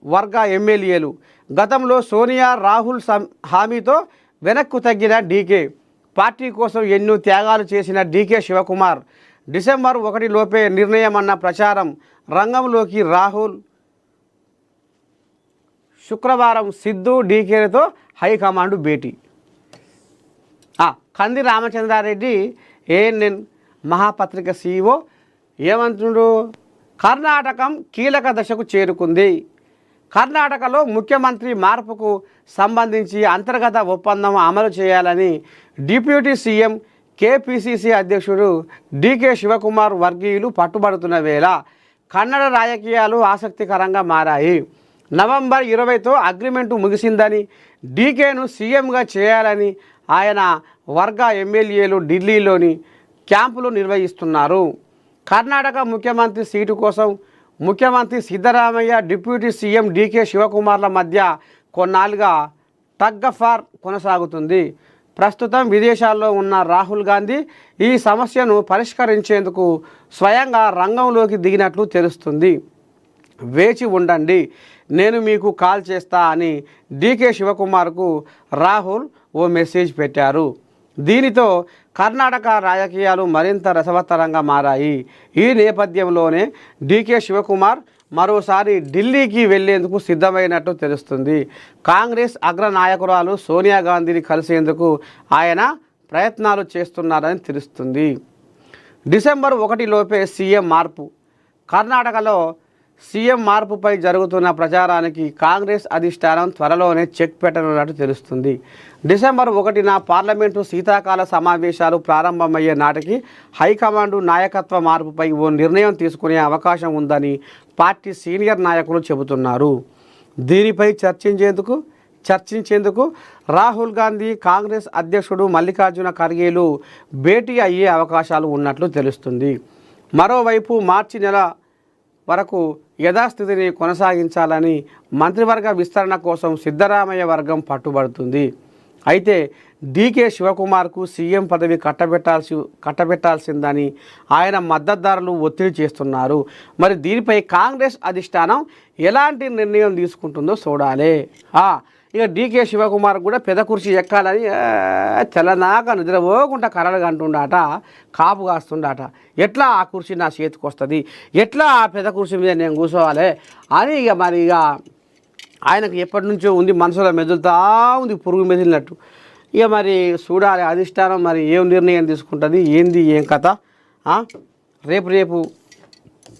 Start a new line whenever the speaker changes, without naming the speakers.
వర్గ ఎమ్మెల్యేలు. గతంలో సోనియా రాహుల్ హామీతో వెనక్కు తగ్గిన డీకే. పార్టీ కోసం ఎన్నో త్యాగాలు చేసిన డీకే శివకుమార్ డిసెంబర్ 1 లోపే నిర్ణయం అన్న ప్రచారం. రంగంలోకి రాహుల్. శుక్రవారం సిద్ధు డీకేలతో హైకమాండ్ భేటీ. కంది రామచంద్రారెడ్డి ఏఎన్ఎన్ మహాపత్రిక CEO ఏమంటున్నాడు? కర్ణాటకం కీలక దశకు చేరుకుంది. కర్ణాటకలో ముఖ్యమంత్రి మార్పుకు సంబంధించి అంతర్గత ఒప్పందం అమలు చేయాలని డిప్యూటీ సీఎం KPCC అధ్యక్షుడు డీకే శివకుమార్ వర్గీయులు పట్టుబడుతున్న వేళ కన్నడ రాజకీయాలు ఆసక్తికరంగా మారాయి. నవంబర్ 20తో అగ్రిమెంటు ముగిసిందని, డీకేను సీఎంగా చేయాలని ఆయన వర్గ ఎమ్మెల్యేలు ఢిల్లీలోని క్యాంపులు నిర్వహిస్తున్నారు. కర్ణాటక ముఖ్యమంత్రి సీటు కోసం ముఖ్యమంత్రి సిద్ధరామయ్య, డిప్యూటీ సీఎం డీకే శివకుమార్ల మధ్య కొన్నాళ్ళుగా టగ్ ఆఫ్ వార్ కొనసాగుతుంది. ప్రస్తుతం విదేశాల్లో ఉన్న రాహుల్ గాంధీ ఈ సమస్యను పరిష్కరించేందుకు స్వయంగా రంగంలోకి దిగినట్లు తెలుస్తుంది. వేచి ఉండండి, నేను మీకు కాల్ చేస్తా అని డీకే శివకుమార్కు రాహుల్ ఓ మెసేజ్ పెట్టారు. దీనితో కర్ణాటక రాజకీయాలు మరింత రసవత్తరంగా మారాయి. ఈ నేపథ్యంలోనే డీకే శివకుమార్ మరోసారి ఢిల్లీకి వెళ్లేందుకు సిద్ధమైనట్టు తెలుస్తుంది. కాంగ్రెస్ అగ్రనాయకురాలు సోనియా గాంధీని కలిసేందుకు ఆయన ప్రయత్నాలు చేస్తున్నారని తెలుస్తుంది. డిసెంబర్ 1 లోపే సీఎం మార్పు. కర్ణాటకలో సీఎం మార్పుపై జరుగుతున్న ప్రచారానికి కాంగ్రెస్ అధిష్టానం త్వరలోనే చెక్ పెట్టనున్నట్టు తెలుస్తుంది. డిసెంబర్ 1న పార్లమెంటు శీతాకాల సమావేశాలు ప్రారంభమయ్యే నాటికి హైకమాండ్ నాయకత్వ మార్పుపై ఓ నిర్ణయం తీసుకునే అవకాశం ఉందని పార్టీ సీనియర్ నాయకులు చెబుతున్నారు. దీనిపై చర్చించేందుకు రాహుల్ గాంధీ, కాంగ్రెస్ అధ్యక్షుడు మల్లికార్జున ఖర్గేలు భేటీ అయ్యే అవకాశాలు ఉన్నట్లు తెలుస్తుంది. మరోవైపు మార్చి నెల వరకు యథాస్థితిని కొనసాగించాలని మంత్రివర్గ విస్తరణ కోసం సిద్ధరామయ్య వర్గం పట్టుబడుతుంది. అయితే డీకే శివకుమార్కు సీఎం పదవి కట్టబెట్టాల్సిందని ఆయన మద్దతుదారులు ఒత్తిడి చేస్తున్నారు. మరి దీనిపై కాంగ్రెస్ అధిష్టానం ఎలాంటి నిర్ణయం తీసుకుంటుందో చూడాలి. ఇక డీకే శివకుమార్ కూడా పెద్ద కుర్చీ ఎక్కాలని తెల్లనాక నిద్రపోకుండా కలలుగా అంటుండట, కాపు కాస్తుండట. ఎట్లా ఆ కుర్చీ నా చేతికి వస్తుంది, ఎట్లా ఆ పెద్ద కుర్చీ మీద నేను కూర్చోవాలి అని ఇక ఆయనకు ఎప్పటి నుంచో ఉంది, మనసులో మెదులుతా ఉంది, పురుగు మెదిలినట్టు. ఇక మరి చూడాలి అధిష్టానం మరి ఏం నిర్ణయం తీసుకుంటుంది, ఏంది ఏం కథ. రేపు